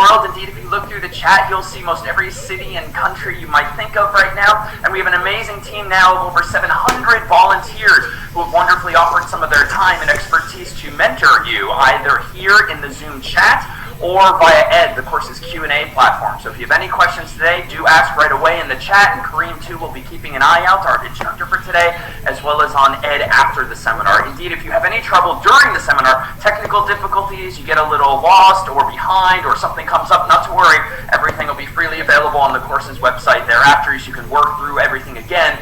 world. Indeed, if you look through the chat, you'll see most every city and country you might think of right now. And we have an amazing team now of over 700 volunteers who have wonderfully offered some of their time and expertise to mentor you, either here in the Zoom chat or via Ed, the course's Q&A platform. So if you have any questions today, do ask right away in the chat, and Kareem too will be keeping an eye out, our instructor for today, as well as on Ed after the seminar. Indeed, if you have any trouble during the seminar, technical difficulties, you get a little lost or behind or something comes up, not to worry, everything will be freely available on the course's website thereafter, so you can work through everything again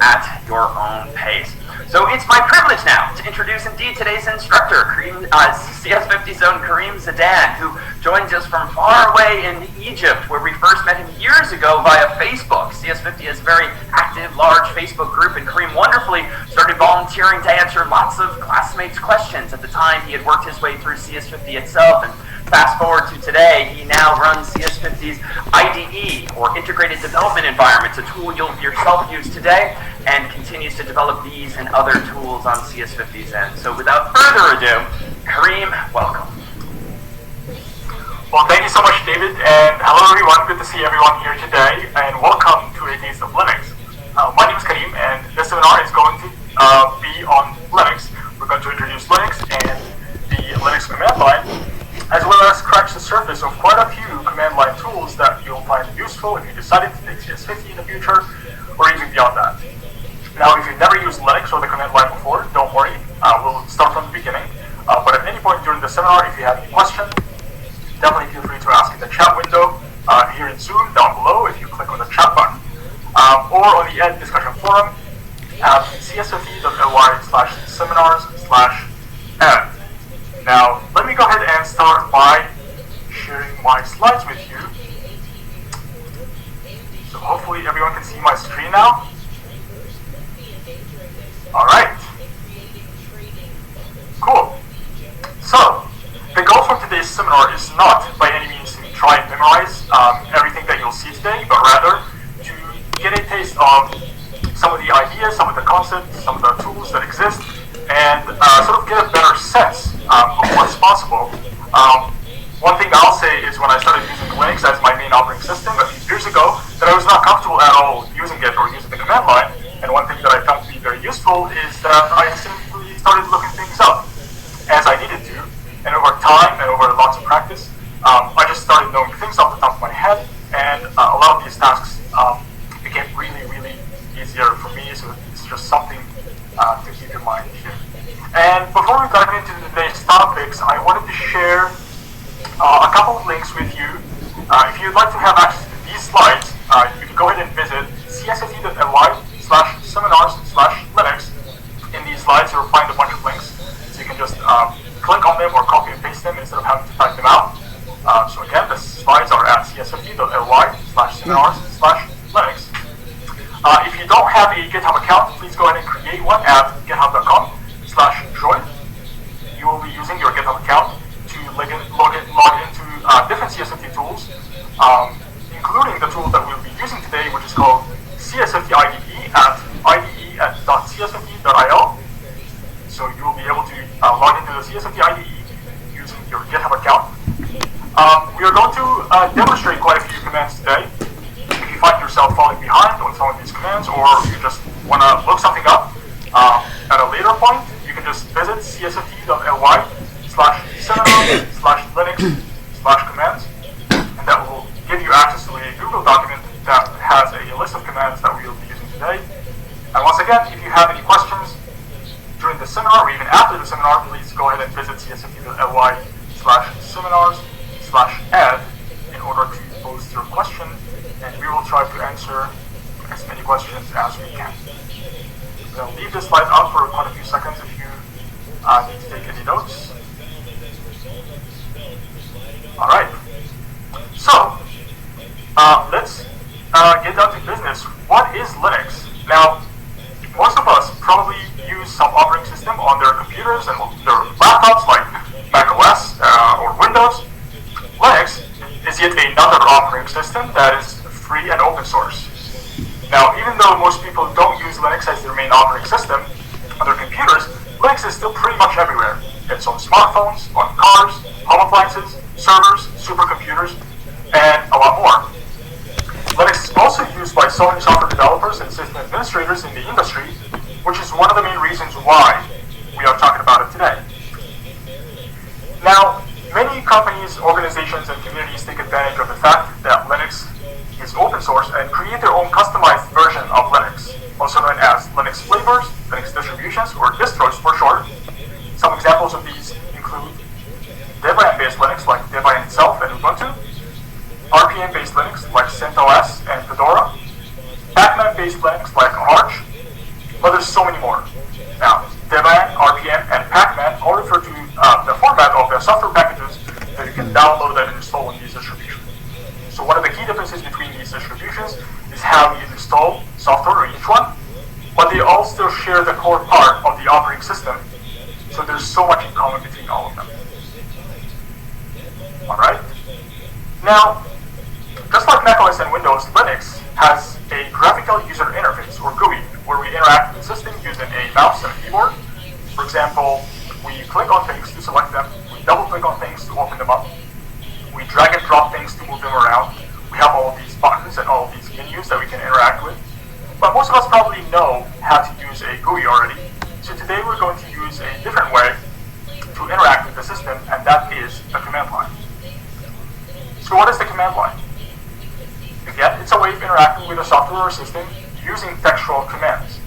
at your own pace. So it's my privilege now to introduce indeed today's instructor, CS50 Zone Kareem Zidane, who joins us from far away in Egypt, where we first met him years ago via Facebook. CS50 is a very active, large Facebook group, and Kareem wonderfully started volunteering to answer lots of classmates' questions. At the time, he had worked his way through CS50 itself, and fast forward to today, he now runs CS50's IDE, or Integrated Development Environment, a tool you'll yourself use today, and continues to develop these and other tools on CS50's end. So without further ado, Kareem, welcome. Well, thank you so much, David, and hello everyone. Good to see everyone here today, and welcome to A Taste of Linux. My name is Kareem, and this seminar is going to be on Linux. We're going to introduce Linux and the Linux command line, as well as scratch the surface of quite a few command line tools that you'll find useful if you decided to take CS50 in the future, or even beyond that. Now, if you've never used Linux or the command line before, don't worry, we'll start from the beginning. But at any point during the seminar, if you have any question, definitely feel free to ask in the chat window here in Zoom down below if you click on the chat button, or on the Ed discussion forum at cs50.ly/seminars/ed. Now, let me go ahead and start by sharing my slides with you. So hopefully everyone can see my screen now. All right. Cool. So, the goal for today's seminar is not by any means to try and memorize everything that you'll see today, but rather to get a taste of some of the ideas, some of the concepts, some of the tools that exist, and sort of get a better sense of what's possible. One thing I'll say is when I started using Linux as my main operating system a few years ago, that I was not comfortable at all using it or using the command line. And one thing that I found to be very useful is that I simply started looking things up as I needed to. And over time and over lots of practice, I just started knowing things off the top of my head. And a lot of these tasks became really, really easier for me. So it's just something to keep in mind here. And before we dive into today's topics, I wanted to share a couple of links with you. If you'd like to have access to these slides, you can go ahead and visit cs50.ly/seminars/Linux. In these slides, you'll find a bunch of links, so you can just click on them or copy and paste them instead of having to type them out. So again, the slides are at cs50.ly/seminars/Linux. If you don't have a GitHub account, please go ahead and create one at github.com/join. You will be using your GitHub account to log into different CS50 tools, including the tool that we'll be using today, which is called CS50 IDE at ide.cs50.io. So you will be able to log into the CS50 IDE using your GitHub account. We are going to demonstrate quite a few commands today. If you find yourself falling behind on some of these commands, or you just want to look something up at a later point, you can just visit cs50.ly/seminars/Linux/commands, and that will give you access to a Google document that has a list of commands that we will be using today. And once again, if you have any questions during the seminar or even after the seminar, please go ahead and visit cs50.ly/seminars/ed in order to post your question, and we will try to answer as many questions as we can. I'll leave this slide up for quite a few seconds if you need to take any notes. All right. So, let's get down to business. What is Linux? Now, most of us probably use some operating system on their computers and their laptops like Mac OS or Windows. Linux is yet another operating system that is free and open source. Now, even though most people don't use Linux as their main operating system on their computers, Linux is still pretty much everywhere. It's on smartphones, on cars, home appliances, servers, supercomputers, and a lot more. Linux is also used by so many software developers and system administrators in the industry, which is one of the main reasons why we are talking about it today. Now, many companies, organizations, and communities take advantage of the fact that Linux is open source and create their own customized version of Linux, also known as Linux flavors, Linux distributions, or distros for short. Some examples of these include Debian-based Linux like Debian itself and Ubuntu, RPM-based Linux like CentOS and Fedora, Pacman-based Linux like Arch, but there's so many more. Now, Debian, RPM, and Pacman all refer to the format of the software packages that you can download and install in these distributions. So one of the key differences between these distributions is how you install software in each one, but they all still share the core part of the operating system, so there's so much in common between all of them. Alright? Now, just like macOS and Windows, Linux has a graphical user interface, or GUI, where we interact with the system using a mouse and a keyboard. For example, we click on things to select them, we double click on things to open them up, we drag and drop things to move them around. We have all of these buttons and all of these menus that we can interact with. But most of us probably know how to use a GUI already. So today we're going to use a different way to interact with the system, and that is the command line. So what is the command line? Again, it's a way of interacting with a software or system using textual commands.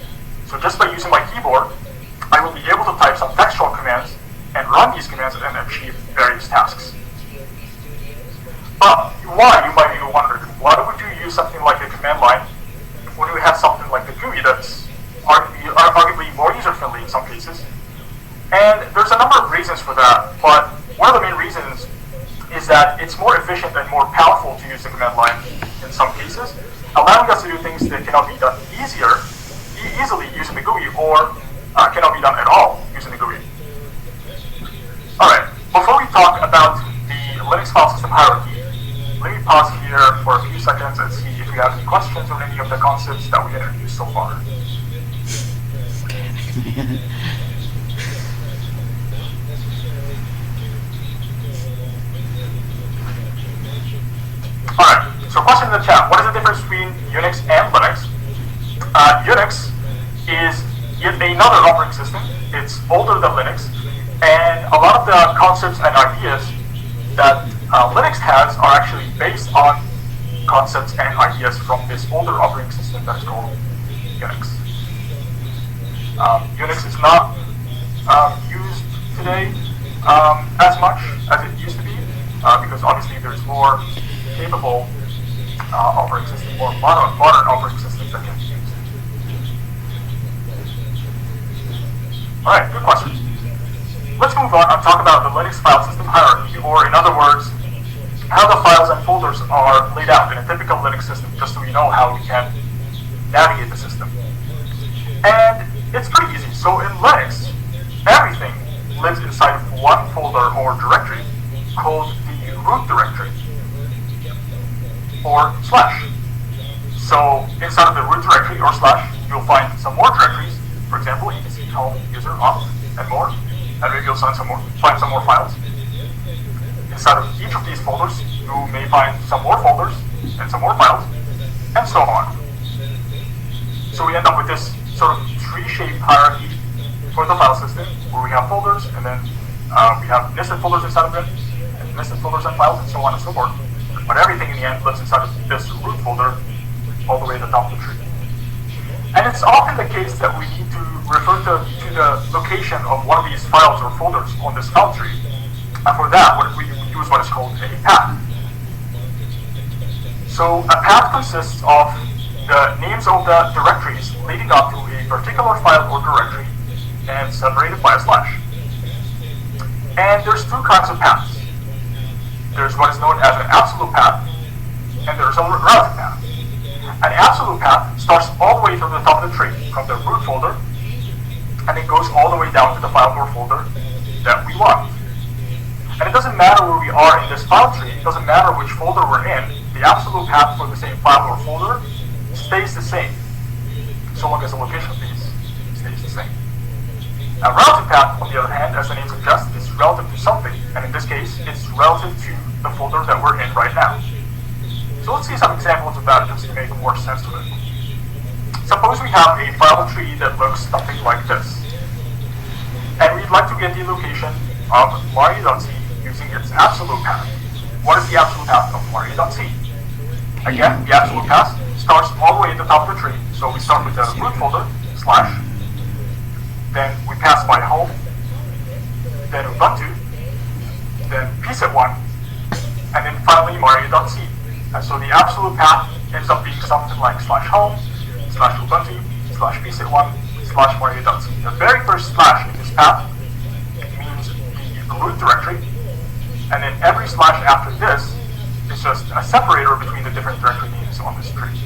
So just by using my keyboard, I will be able to type some textual commands and run these commands and achieve various tasks. But why, you might be wondering, why would you use something like a command line when we have something like the GUI that's arguably more user-friendly in some cases? And there's a number of reasons for that, but one of the main reasons is that it's more efficient and more powerful to use the command line in some cases, allowing us to do things that cannot be done easily using the GUI, or cannot be done at all using the GUI. Alright, before we talk about the Linux file system hierarchy, let me pause here for a few seconds and see if we have any questions on any of the concepts that we introduced so far. Alright, so question in the chat. What is the difference between Unix and Linux? Unix is yet another operating system. It's older than Linux, and a lot of the concepts and ideas that Linux has are actually based on concepts and ideas from this older operating system that is called Unix. Unix is not used today as much as it used to be, because obviously there's more capable operating system, more modern operating systems that can be used. Alright, good question. Let's move on and talk about the Linux file system hierarchy, or in other words, how the files and folders are laid out in a typical Linux system, just so we know how we can navigate the system. And it's pretty easy. So in Linux, everything lives inside of one folder or directory called the root directory, or slash. So inside of the root directory or slash, you'll find some more directories. For example, you can see home, user, off, and more. And maybe you'll find some more files. Inside of each of these folders, you may find some more folders and some more files, and so on. So we end up with this sort of tree-shaped hierarchy for the file system, where we have folders, and then we have nested folders inside of them, and nested folders and files, and so on and so forth. But everything in the end lives inside of this root folder, all the way to the top of the tree. And it's often the case that we need to refer to the location of one of these files or folders on this file tree. And for that, we use what is called a path. So a path consists of the names of the directories leading up to a particular file or directory and separated by a slash. And there's two kinds of paths. There's what is known as an absolute path, and there's a relative path. An absolute path starts all the way from the top of the tree, from the root folder, and it goes all the way down to the file or folder that we want. And it doesn't matter where we are in this file tree, it doesn't matter which folder we're in, the absolute path for the same file or folder stays the same, so long as the location of these stays the same. A relative path, on the other hand, as the name suggests, is relative to something, and in this case, it's relative to the folder that we're in right now. So let's see some examples of that just to make more sense of it. Suppose we have a file tree that looks something like this, and we'd like to get the location of Mario.c using its absolute path. What is the absolute path of Mario.c? Again, the absolute path starts all the way at the top of the tree, so we start with the root folder, /, then we pass by home, then Ubuntu, then pset1, and then finally Mario.c. And so the absolute path ends up being something like /home, /ubuntu, /pset1, /mario.c. The very first slash in this path means the root directory, and then every slash after this is just a separator between the different directory names on this tree.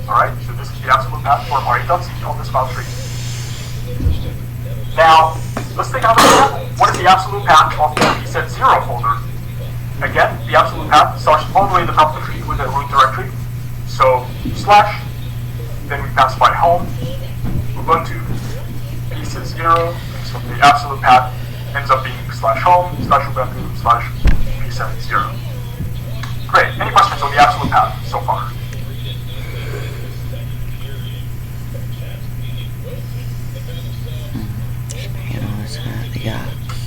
Alright, so this is the absolute path for Mario.c on this file tree. Now, let's take another example. What is the absolute path of the pset0 folder? Again, the absolute path starts all the way at the top of the tree with a root directory. So, /, then we pass by home, Ubuntu, pset0, so the absolute path ends up being /home, /ubuntu, /pset0. Great, any questions on the absolute path so far?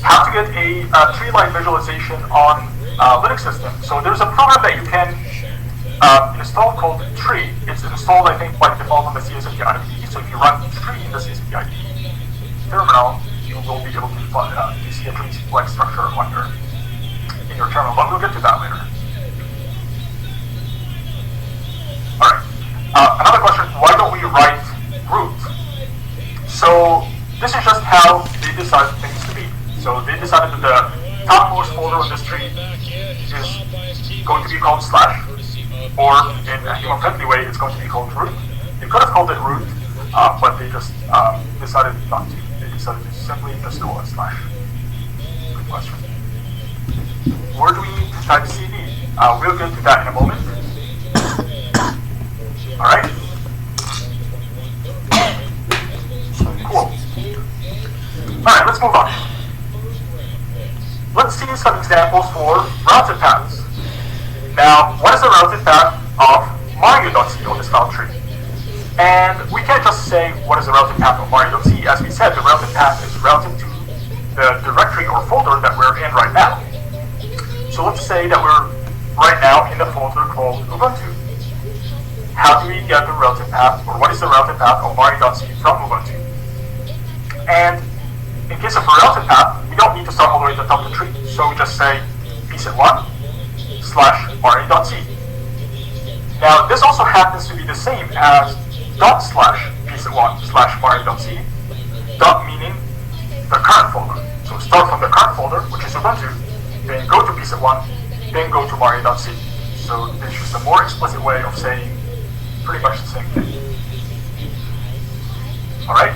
How to get a tree-line visualization on Linux system. So there's a program that you can install called Tree. It's installed, I think, by default on the CSMP IDE. So if you run Tree in the CSMP IDE terminal, you will be able to see a tree-like structure in your terminal. But we'll get to that later. All right. Another question: why don't we write root? So this is just how they decide things to be. So they decided that the topmost folder on this tree is going to be called /, or in a human-friendly way, it's going to be called root. They could have called it root, but they just decided not to. They decided to simply just go a /. Good question. Where do we need to type CD? We'll get to that in a moment. All right. Cool. All right, let's move on. Let's see some examples for relative paths. Now, what is the relative path of Mario.c on this file tree? And we can't just say what is the relative path of Mario.c. As we said, the relative path is relative to the directory or folder that we're in right now. So let's say that we're right now in the folder called Ubuntu. How do we get the relative path, or what is the relative path of Mario.c from Ubuntu? And in case of a relative path, we don't need to start all the way at the top of the tree. So we just say pset1 /mario.c. Now this also happens to be the same as ./pset1 /mario.c. Dot meaning the current folder. So start from the current folder, which is Ubuntu, then go to pset1, then go to mario.c. So this is just a more explicit way of saying pretty much the same thing. Alright?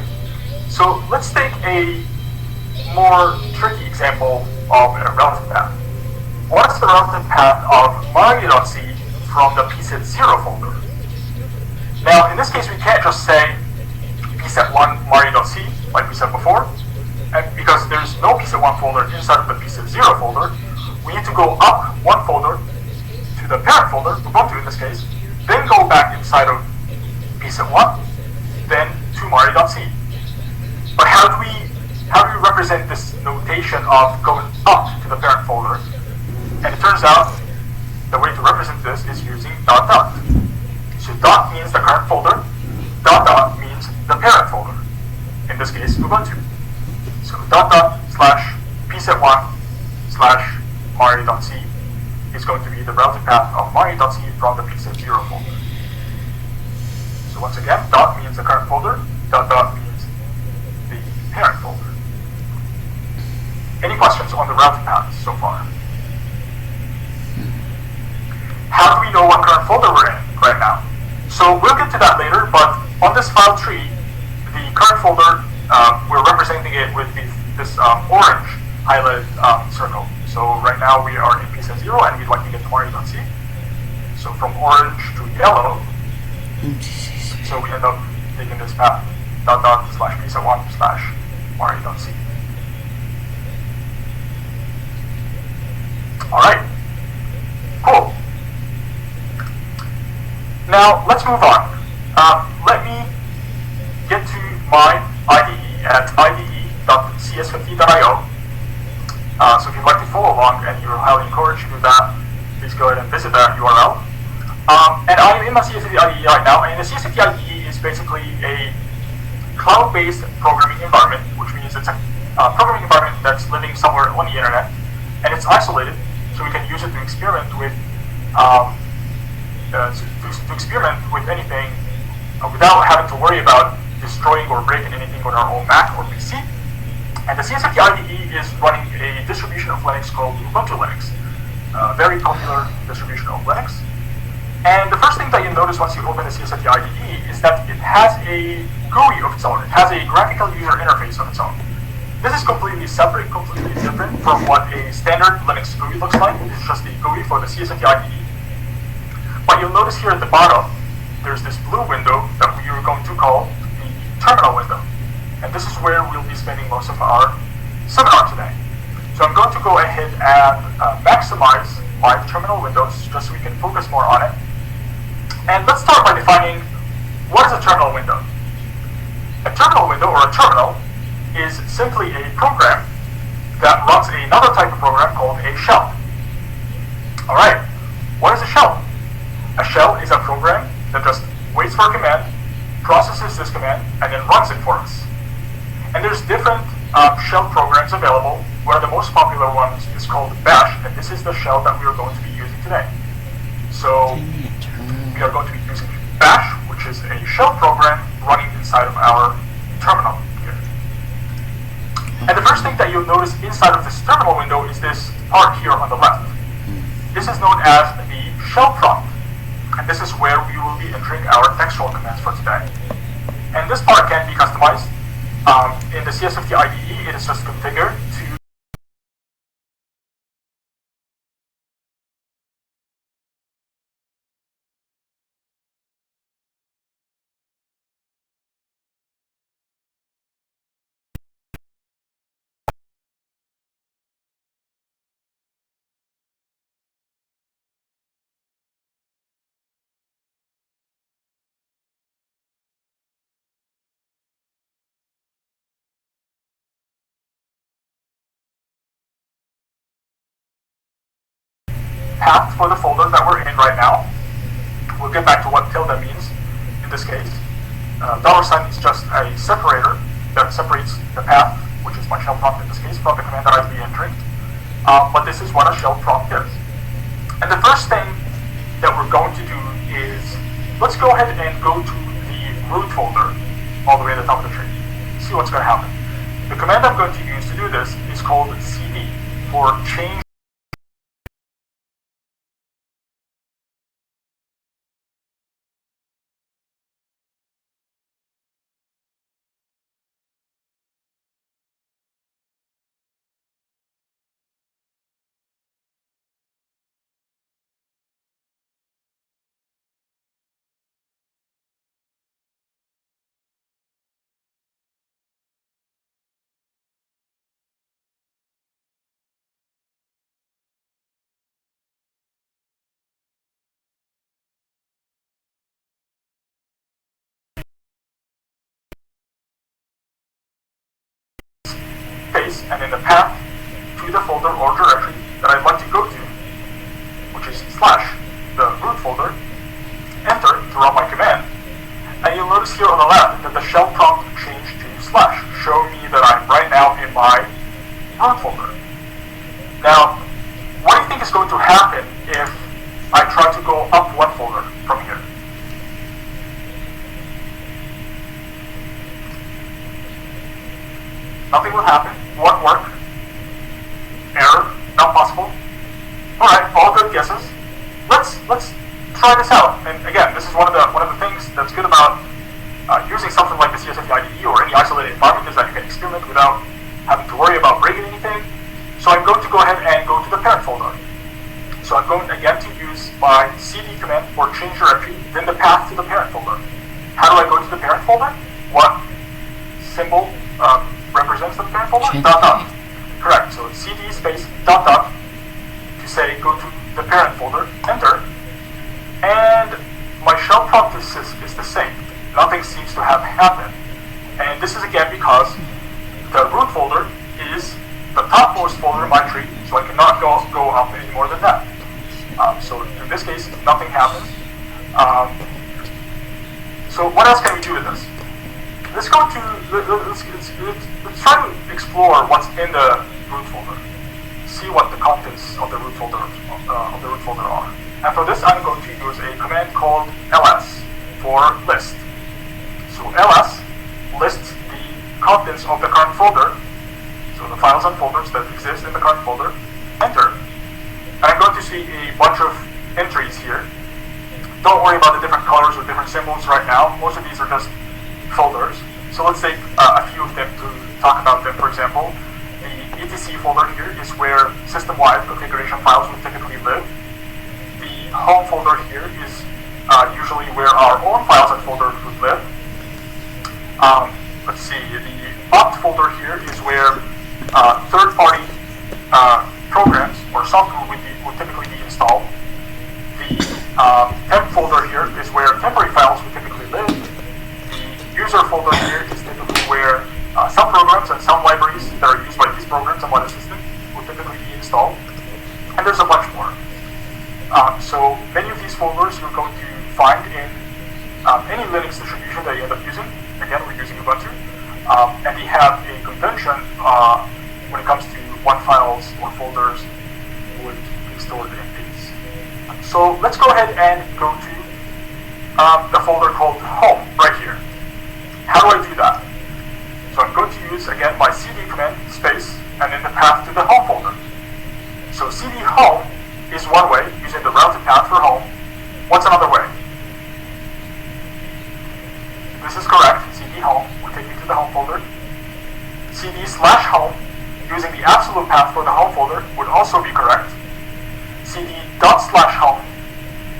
So let's take a more tricky example of a relative path. What's the relative path of Mario.c from the pset0 folder? Now, in this case, we can't just say pset1 Mario.c like we said before, and because there's no pset1 folder inside of the pset0 folder, we need to go up one folder to the parent folder, Ubuntu in this case, then go back inside of pset1, then to Mario.c. But how do we represent this notation of going up to the parent folder? And it turns out the way to represent this is using ... So dot means the current folder, ... means the parent folder. In this case, Ubuntu. So ... /pset1 /mario.c is going to be the relative path of Mario.c from the pset0 folder. So once again, dot means the current folder, ... means the parent folder. Any questions on the relative paths so far? How do we know what current folder we're in right now? So we'll get to that later, but on this file tree, the current folder, we're representing it with this orange highlighted circle. So right now we are in pset0 and we'd like to get to Mario.c. So from orange to yellow, so we end up taking this path. pizza1/mari.c. Alright, cool. Now let's move on. Let me get to my IDE at ide.cs50.io. So if you'd like to follow along, and you're highly encouraged to do that, please go ahead and visit that URL. And I'm in my CS50 IDE right now, and the CS50 IDE is basically a cloud-based programming environment, which means it's a programming environment that's living somewhere on the internet, and it's isolated, so we can use it to experiment with anything without having to worry about destroying or breaking anything on our own Mac or PC. And the CS50 IDE is running a distribution of Linux called Ubuntu Linux, a very popular distribution of Linux. And the first thing that you notice once you open the CS50 IDE is that it has a GUI of its own. It has a graphical user interface of its own. This is completely separate, completely different from what a standard Linux GUI looks like. It's just the GUI for the CS50 IDE. But you'll notice here at the bottom, there's this blue window that we are going to call the terminal window. And this is where we'll be spending most of our seminar today. So I'm going to go ahead and maximize my terminal windows just so we can focus more on it. And let's start by defining what is a terminal window. A terminal window, or a terminal, is simply a program that runs another type of program called a shell. Alright, what is a shell? A shell is a program that just waits for a command, processes this command, and then runs it for us. And there's different shell programs available, where the most popular one is called Bash, and this is the shell that we are going to be using today. So we are going to be using Bash, which is a shell program running inside of our terminal here. And the first thing that you'll notice inside of this terminal window is this part here on the left. This is known as the shell prompt, and this is where we will be entering our textual commands for today. And this part can be customized. In the CS50 IDE, it is just configured to path for the folder that we're in right now. We'll get back to what tilde means in this case. $sign is just a separator that separates the path, which is my shell prompt in this case, from the command that I'd be entering. But this is what a shell prompt is. And the first thing that we're going to do is, let's go ahead and go to the root folder all the way at the top of the tree. See what's going to happen. The command I'm going to use to do this is called cd, for change. And in the path to the folder or directory that I'd like to go to, which is / the root folder, enter to run my command. And you'll notice here on the left that the shell prompt changed to /, showing me that I'm right now in my root folder. Now, what do you think is going to happen if I try to go up one folder from here? Nothing will happen. Won't work. Error. Not possible. Alright, all good guesses. Let's try this out. And again, this is one of the things that's good about using something like the CS50 IDE or any isolated environment, is that you can experiment without having to worry about breaking anything. So I'm going to go ahead and go to the parent folder. So I'm going again to use my cd command for change directory, then the path to the parent folder. How do I go to the parent folder? symbol represents the parent folder? Dot dot. Correct. So cd space dot dot to say go to the parent folder, enter, and my shell prompt is the same. Nothing seems to have happened. And this is again because the root folder is the topmost folder in my tree, so I cannot go up any more than that. So in this case, nothing happens. So what else can we do with this? Let's go to let's try to explore what's in the root folder. See what the contents of the root folder are. And for this, I'm going to use a command called ls for list. So ls lists the contents of the current folder. So the files and folders that exist in the current folder. Enter. And I'm going to see a bunch of entries here. Don't worry about the different colors or different symbols right now. Most of these are just folders. So let's take a few of them to talk about them. For example, the etc folder here is where system-wide configuration files would typically live. The home folder here is usually where our own files and folders would live. Let's see, the opt folder here is where third-party programs or software would typically be installed. The temp folder here is where temporary files would typically live. The user folder here is typically where some programs and some libraries that are used by these programs and by the system would typically be installed. And there's a bunch more. So many of these folders you're going to find in any Linux distribution that you end up using. Again, we're using Ubuntu. And they have a convention when it comes to what files or folders would be stored in these. So let's go ahead and go to the folder called home right here. How do I do that? So I'm going to use, again, my cd command, space, and then the path to the home folder. So cd home is one way, using the routed path for home. What's another way? This is correct. cd home will take me to the home folder. cd slash home, using the absolute path for the home folder, would also be correct. cd dot slash home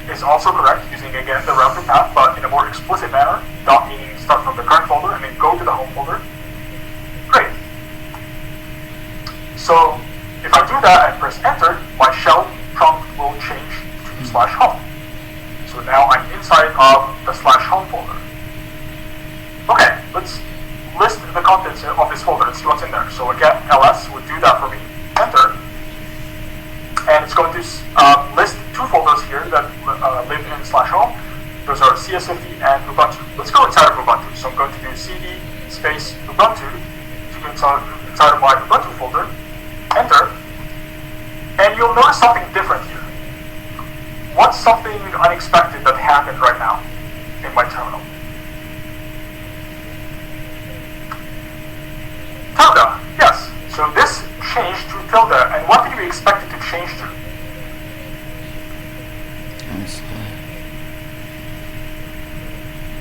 is also correct, using again the routed path, but in a more explicit manner. Dot meaning start from the current folder and then go to the home folder. Great. So if I do that and press enter, my shell prompt will change to slash home. So now I'm inside of the slash home folder. Okay, let's list the contents of this folder and see what's in there. So again, ls would do that for me. Enter. And it's going to list two folders here that live in slash home. Those are csfd and Ubuntu. Let's go inside of Ubuntu. So I'm going to do cd space Ubuntu to go inside of my Ubuntu folder. Enter. And you'll notice something different here. What's something unexpected that happened right now in my terminal? Tilde, yes. So this changed to tilde, and what did we expect it to change to?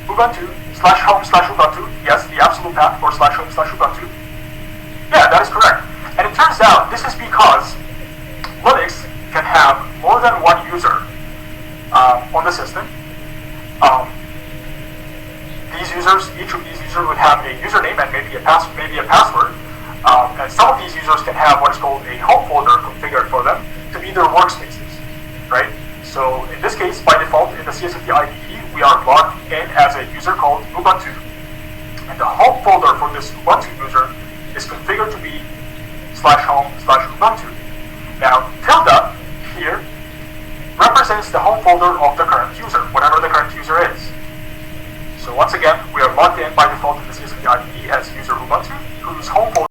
Ubuntu slash home slash Ubuntu. Yes, the absolute path for slash home slash Ubuntu. Yeah, that is correct. And it turns out this is because Linux can have more than one user on the system. Each of these users would have a username and maybe a password. And some of these users can have what is called a home folder configured for them to be their workspaces, right? So in this case, by default, in the CSFD IDE, we are logged in as a user called Ubuntu. And the home folder for this Ubuntu user is configured to be slash home slash Ubuntu. Now, tilde here represents the home folder of the current user, whatever the current user is. So once again, we are logged in by default in the CSFD IDE.